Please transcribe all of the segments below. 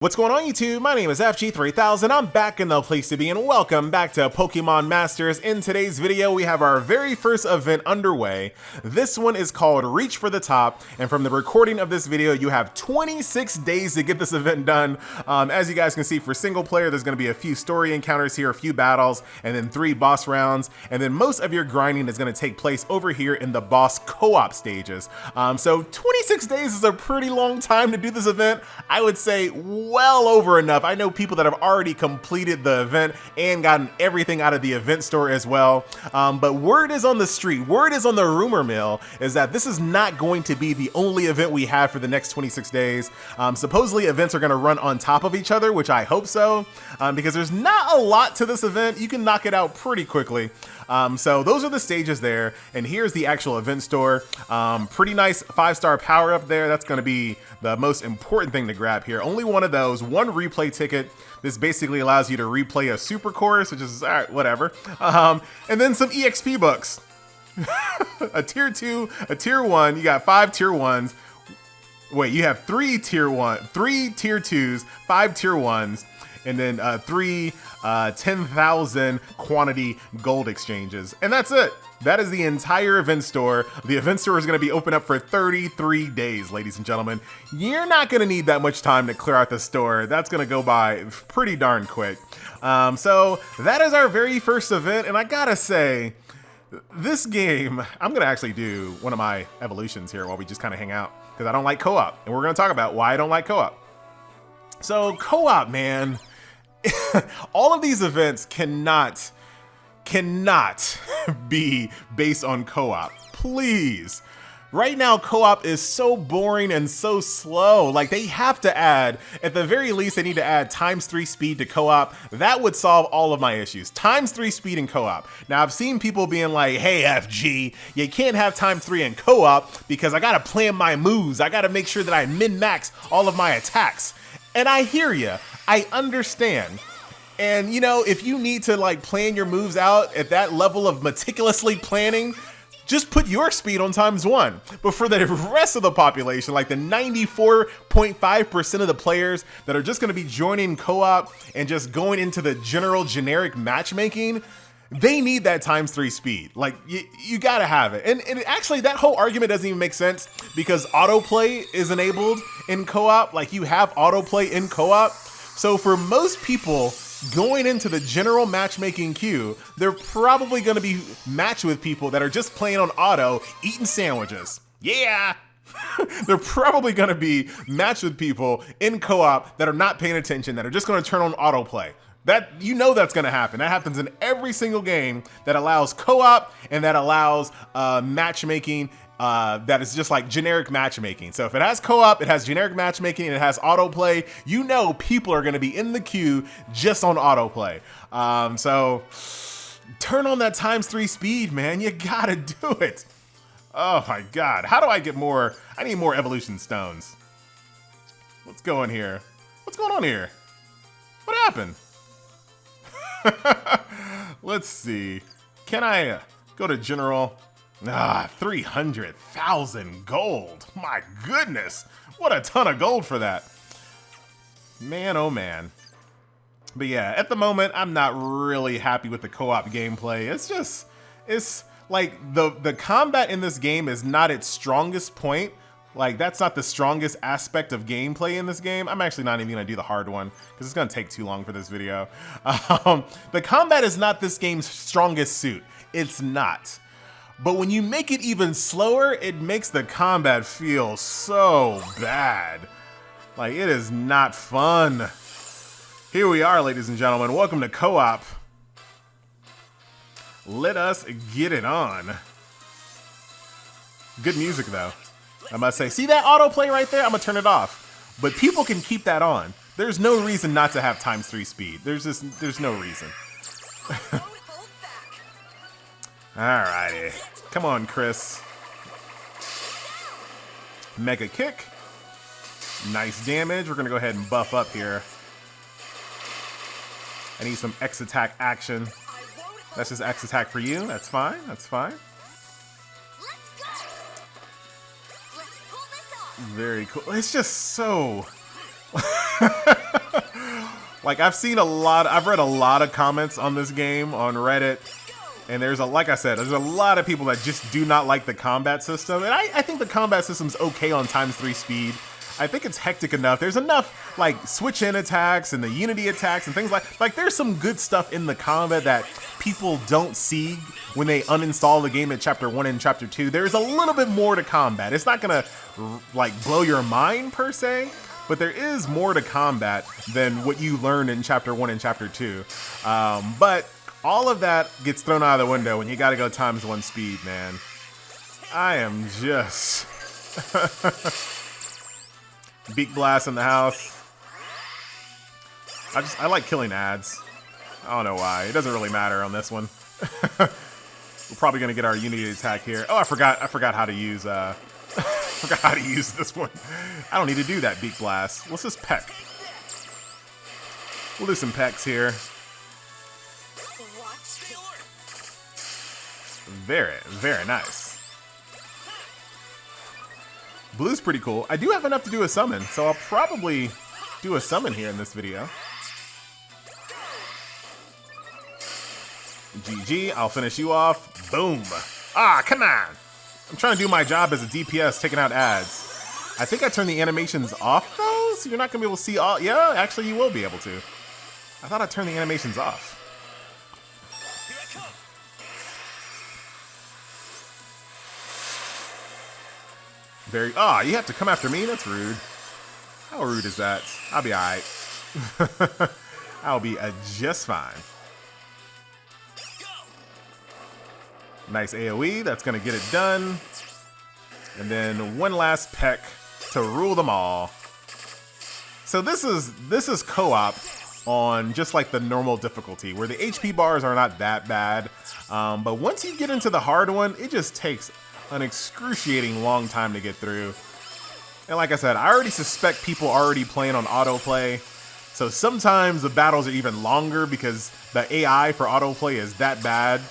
What's going on YouTube? My name is FG3000. I'm back in the place to be and welcome back to Pokemon Masters. In today's video, we have our very first event underway. This one is called Reach for the Top, and from the recording of this video, you have 26 days to get this event done. As you guys can see, for single player, there's going to be a few story encounters here, a few battles, and then 3 boss rounds, and then most of your grinding is going to take place over here in the boss co-op stages. So 26 days is a pretty long time to do this event. I would say well over enough. I know people that have already completed the event and gotten everything out of the event store as well. But word is on the street, word is on the rumor mill, is that this is not going to be the only event we have for the next 26 days. Supposedly events are going to run on top of each other, which I hope so, because there's not a lot to this event. You can knock it out pretty quickly. So those are the stages there, and here's the actual event store. Pretty nice 5-star power up there. That's going to be the most important thing to grab here. Only one of those, one replay ticket. This basically allows you to replay a super course, which is all right, whatever. And then some EXP books. A tier 2, a tier 1. You got 5 tier 1s. Wait, you have 3 tier 2s, 5 tier 1s, and then 3 10,000 quantity gold exchanges. And that's it. That is the entire event store. The event store is going to be open up for 33 days, ladies and gentlemen. You're not going to need that much time to clear out the store. That's going to go by pretty darn quick. So that is our very first event. And I gotta say, this game, I'm going to actually do one of my evolutions here while we just kind of hang out, because I don't like co-op. And we're going to talk about why I don't like co-op. So co-op, man, all of these events cannot be based on co-op. Please. Right now, co-op is so boring and so slow. Like, they have to add, at the very least, they need to add ×3 speed to co-op. That would solve all of my issues. ×3 speed in co-op. Now, I've seen people being like, hey, FG, you can't have ×3 in co-op because I gotta plan my moves. I gotta make sure that I min-max all of my attacks. And I hear you. I understand. And you know, if you need to like plan your moves out at that level of meticulously planning, just put your speed on ×1. But for the rest of the population, like the 94.5% of the players that are just gonna be joining co-op and just going into the generic matchmaking, they need that ×3 speed. Like, you gotta have it. And actually, that whole argument doesn't even make sense because autoplay is enabled in co-op. Like, you have autoplay in co-op. So for most people going into the general matchmaking queue, they're probably gonna be matched with people that are just playing on auto, eating sandwiches. Yeah! They're probably gonna be matched with people in co-op that are not paying attention, that are just gonna turn on autoplay. That, you know, that's gonna happen. That happens in every single game that allows co-op and that allows matchmaking that is just like generic matchmaking. So if it has co-op, it has generic matchmaking, and it has autoplay, you know people are gonna be in the queue just on autoplay. So turn on that ×3 speed, man. You gotta do it. Oh my God. How do I get more? I need more evolution stones. What's going here? What's going on here? What happened? Let's see. Can I go to general? 300,000 gold. My goodness. What a ton of gold for that. Man, oh man. But yeah, at the moment, I'm not really happy with the co-op gameplay. It's like the combat in this game is not its strongest point. Like, that's not the strongest aspect of gameplay in this game. I'm actually not even gonna do the hard one because it's gonna take too long for this video. The combat is not this game's strongest suit. It's not. But when you make it even slower, it makes the combat feel so bad. Like, it is not fun. Here we are, ladies and gentlemen. Welcome to co-op. Let us get it on. Good music, though. I must say, see that autoplay right there? I'm gonna turn it off. But people can keep that on. There's no reason not to have ×3 speed. There's no reason. Alrighty. Come on, Chris. Mega kick. Nice damage. We're gonna go ahead and buff up here. I need some X attack action. That's just X attack for you. That's fine. That's fine. Very cool. It's just so Like I've read a lot of comments on this game on Reddit, and like I said, there's a lot of people that just do not like the combat system, and I think the combat system's okay on ×3 speed. I think it's hectic enough. There's enough like switch in attacks and the unity attacks and things like there's some good stuff in the combat that people don't see when they uninstall the game at Chapter 1 and Chapter 2. There's a little bit more to combat. It's not gonna like blow your mind per se, but there is more to combat than what you learned in Chapter 1 and Chapter 2. But all of that gets thrown out of the window when you gotta go ×1 speed, man. I am just... Beak Blast in the house. I like killing ads. I don't know why. It doesn't really matter on this one. We're probably gonna get our unity attack here. Oh, I forgot how to use forgot how to use this one. I don't need to do that Beak Blast. Let's just peck. We'll do some pecks here. Very, very nice. Blue's pretty cool. I do have enough to do a summon, so I'll probably do a summon here in this video. GG, I'll finish you off. Boom. Ah, come on. I'm trying to do my job as a DPS, taking out ads. I think I turned the animations off though, so you're not gonna be able to see all. Yeah, actually you will be able to. I thought I turned the animations off. You have to come after me? That's rude. How rude is that? I'll be alright. I'll be just fine. Nice AoE, that's gonna get it done. And then one last peck to rule them all. So this is co-op on just like the normal difficulty, where the HP bars are not that bad. But once you get into the hard one, it just takes an excruciating long time to get through. And like I said, I already suspect people already playing on autoplay. So sometimes the battles are even longer because the AI for autoplay is that bad.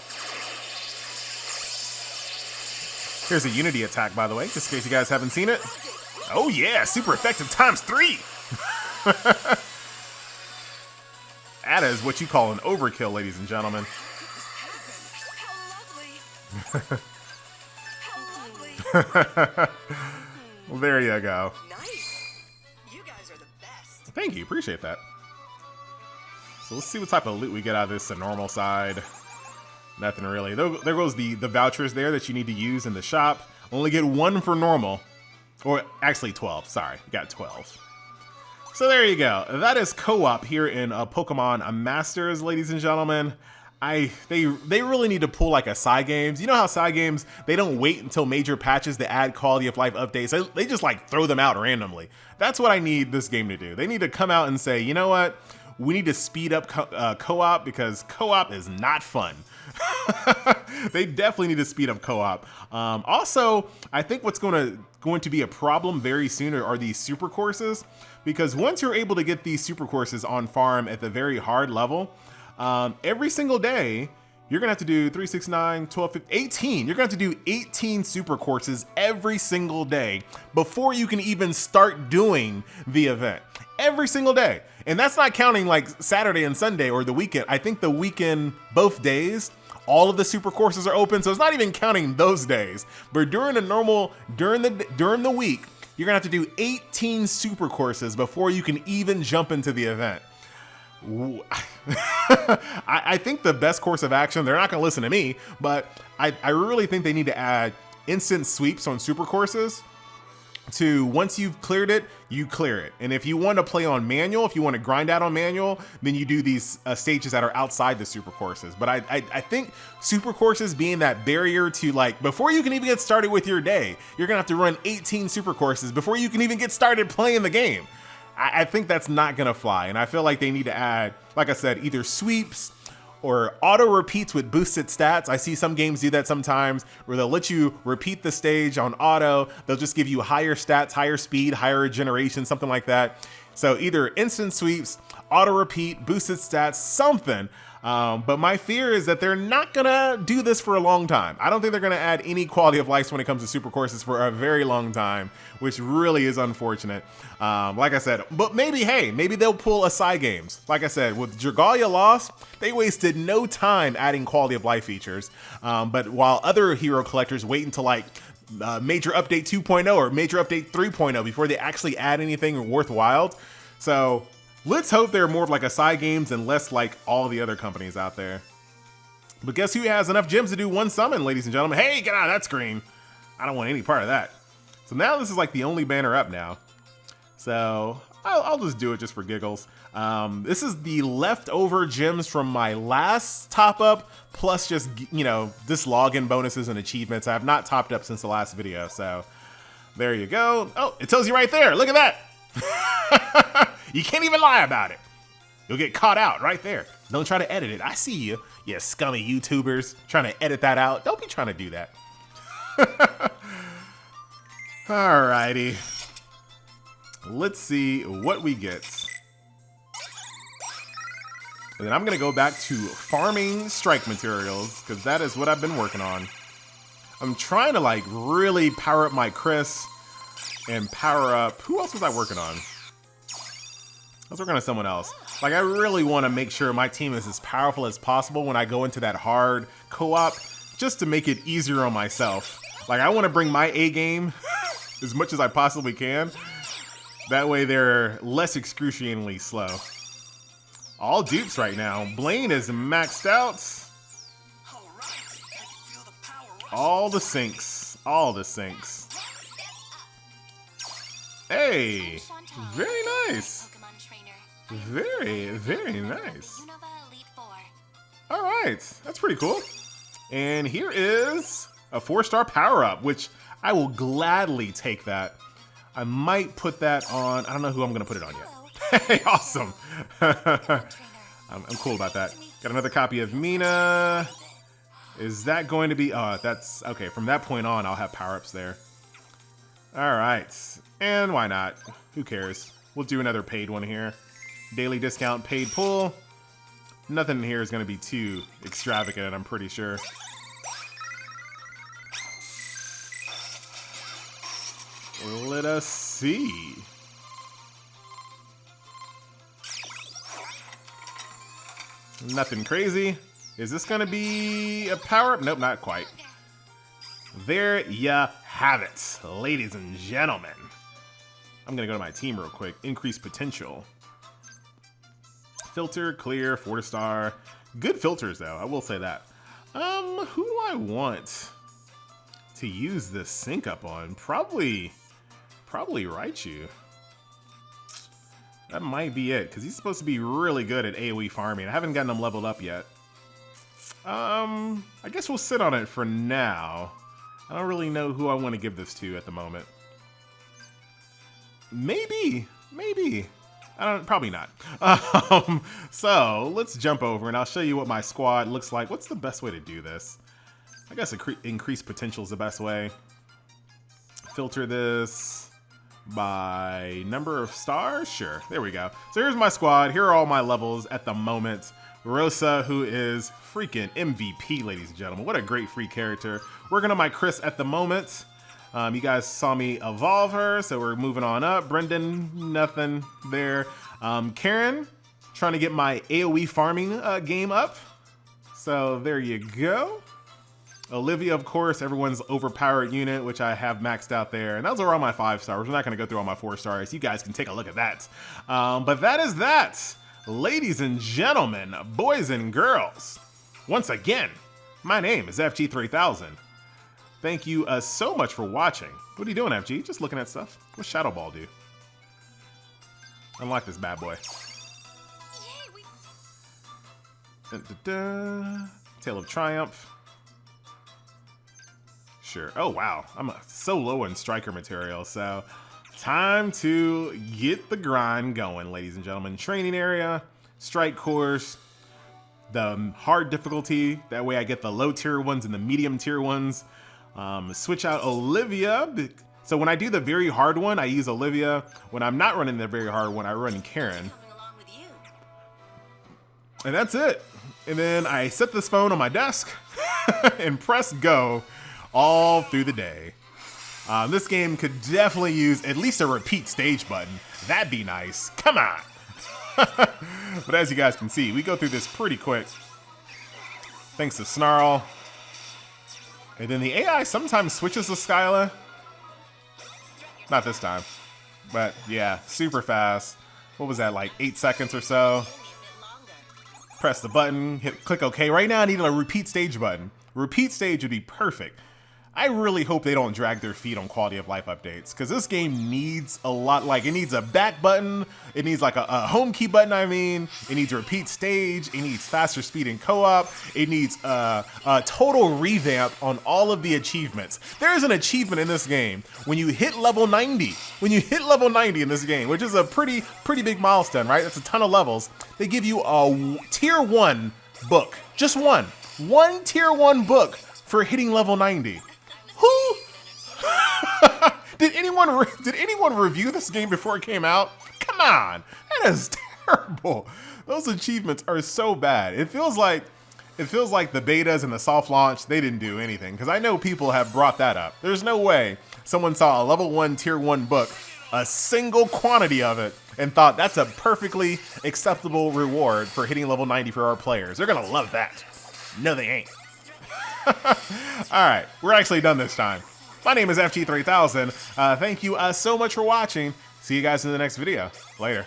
Here's a unity attack, by the way, just in case you guys haven't seen it. Oh yeah, super effective ×3. That is what you call an overkill, ladies and gentlemen. Well, there you go. Nice. You guys are the best. Thank you, appreciate that. So let's see what type of loot we get out of this, the normal side. Nothing really. There goes the vouchers there that you need to use in the shop. Only get 1 for normal. Or actually 12, sorry. Got 12. So there you go. That is co-op here in Pokemon Masters, ladies and gentlemen. They really need to pull like a Cygames. You know how Cygames, they don't wait until major patches to add quality of life updates. They just like throw them out randomly. That's what I need this game to do. They need to come out and say, you know what? We need to speed up co-op because co-op is not fun. They definitely need to speed up co-op. Also, I think what's going to be a problem very soon are these super courses, because once you're able to get these super courses on farm at the very hard level, every single day, you're gonna have to do 3, 6, 9, 12, 15, 18. You're gonna have to do 18 super courses every single day before you can even start doing the event. Every single day. And that's not counting like Saturday and Sunday or the weekend. I think the weekend, both days, all of the super courses are open. So it's not even counting those days. But during the week, you're gonna have to do 18 super courses before you can even jump into the event. I think the best course of action, they're not gonna listen to me, but I really think they need to add instant sweeps on super courses to once you've cleared it, you clear it. And if you want to play on manual, if you want to grind out on manual, then you do these stages that are outside the super courses. But I think super courses being that barrier to like, before you can even get started with your day, you're gonna have to run 18 super courses before you can even get started playing the game. I think that's not gonna fly, and I feel like they need to add, like I said, either sweeps or auto repeats with boosted stats. I see some games do that sometimes, where they'll let you repeat the stage on auto. They'll just give you higher stats, higher speed, higher regeneration, something like that. So either instant sweeps, auto repeat, boosted stats, something. But my fear is that they're not gonna do this for a long time. I don't think they're gonna add any quality of life when it comes to super courses for a very long time, which really is unfortunate. Like I said, but maybe, hey, maybe they'll pull aside games. Like I said, with Dragalia Lost, they wasted no time adding quality of life features. But while other hero collectors wait until like Major Update 2.0 or Major Update 3.0 before they actually add anything worthwhile. So let's hope they're more of like a side games and less like all the other companies out there. But guess who has enough gems to do one summon, ladies and gentlemen? Hey, get out of that screen. I don't want any part of that. So now this is like the only banner up now. So I'll just do it just for giggles. This is the leftover gems from my last top up, plus just, you know, this login bonuses and achievements. I have not topped up since the last video. So there you go. Oh, it tells you right there. Look at that. You can't even lie about it. You'll get caught out right there. Don't try to edit it. I see you, you scummy YouTubers trying to edit that out. Don't be trying to do that. Alrighty. Let's see what we get. And then I'm going to go back to farming strike materials, because that is what I've been working on. I'm trying to like really power up my Chris and power up... Who else was I working on? I was working on someone else. Like, I really want to make sure my team is as powerful as possible when I go into that hard co-op, just to make it easier on myself. Like, I want to bring my A game as much as I possibly can. That way they're less excruciatingly slow. All dupes right now. Blaine is maxed out. All the sinks. All the sinks. Hey, very nice. Very, very nice. All right, that's pretty cool. And here is a 4-star power-up, which I will gladly take that. I might put that on, I don't know who I'm gonna put it on yet. Hey, awesome. I'm cool about that. Got another copy of Mina. Is that going to be, that's, okay, from that point on, I'll have power-ups there. All right, and why not? Who cares? We'll do another paid one here. Daily discount paid pull. Nothing here is going to be too extravagant, I'm pretty sure. Let us see. Nothing crazy. Is this going to be a power-up? Nope, not quite. There ya have it, ladies and gentlemen. I'm going to go to my team real quick. Increase potential. Filter, clear, 4-star. Good filters, though. I will say that. Who do I want to use this sync up on? Probably Raichu. That might be it, because he's supposed to be really good at AoE farming. I haven't gotten him leveled up yet. I guess we'll sit on it for now. I don't really know who I want to give this to at the moment. Maybe. Probably not. So let's jump over and I'll show you what my squad looks like. What's the best way to do this? I guess increase potential is the best way. Filter this by number of stars. Sure, there we go. So here's my squad. Here are all my levels at the moment. Rosa, who is freaking MVP, ladies and gentlemen. What a great free character. Working on my Chris at the moment. You guys saw me evolve her, so we're moving on up. Brendan, nothing there. Karen, trying to get my AoE farming game up. So there you go. Olivia, of course, everyone's overpowered unit, which I have maxed out there. And those are all my 5-stars. We're not going to go through all my 4-stars. You guys can take a look at that. But that is that. Ladies and gentlemen, boys and girls, once again, my name is FG3000. Thank you so much for watching. What are you doing, FG? Just looking at stuff. What's Shadow Ball do? Unlock this bad boy. Tale of Triumph. Sure. Oh, wow. I'm so low in striker material, so time to get the grind going, ladies and gentlemen. Training area, strike course, the hard difficulty. That way I get the low tier ones and the medium tier ones. Switch out Olivia So when I do the very hard one, I use Olivia. When I'm not running the very hard one, I run Karen. Coming along with you. And that's it. And then I set this phone on my desk and press go all through the day. This game could definitely use at least a repeat stage button. That'd be nice. Come on. But as you guys can see, we go through this pretty quick. Thanks to Snarl. And then the AI sometimes switches to Skyla. Not this time. But yeah, super fast. What was that, like 8 seconds or so? Press the button, click OK. Right now I need a repeat stage button. Repeat stage would be perfect. I really hope they don't drag their feet on quality of life updates, because this game needs a lot. Like, it needs a back button, it needs like a home key button, I mean, it needs a repeat stage, it needs faster speed in co-op, it needs a total revamp on all of the achievements. There is an achievement in this game when you hit level 90. When you hit level 90 in this game, which is a pretty big milestone, right? That's a ton of levels. They give you a tier 1 book, just one tier 1 book for hitting level 90. Who? Did anyone review this game before it came out? Come on, that is terrible. Those achievements are so bad. It feels like the betas and the soft launch, they didn't do anything, because I know people have brought that up. There's no way someone saw a level 1 tier 1 book, a single quantity of it, and thought that's a perfectly acceptable reward for hitting level 90 for our players. They're gonna love that. No, they ain't. Alright, we're actually done this time. My name is FG3000. Thank you so much for watching. See you guys in the next video. Later.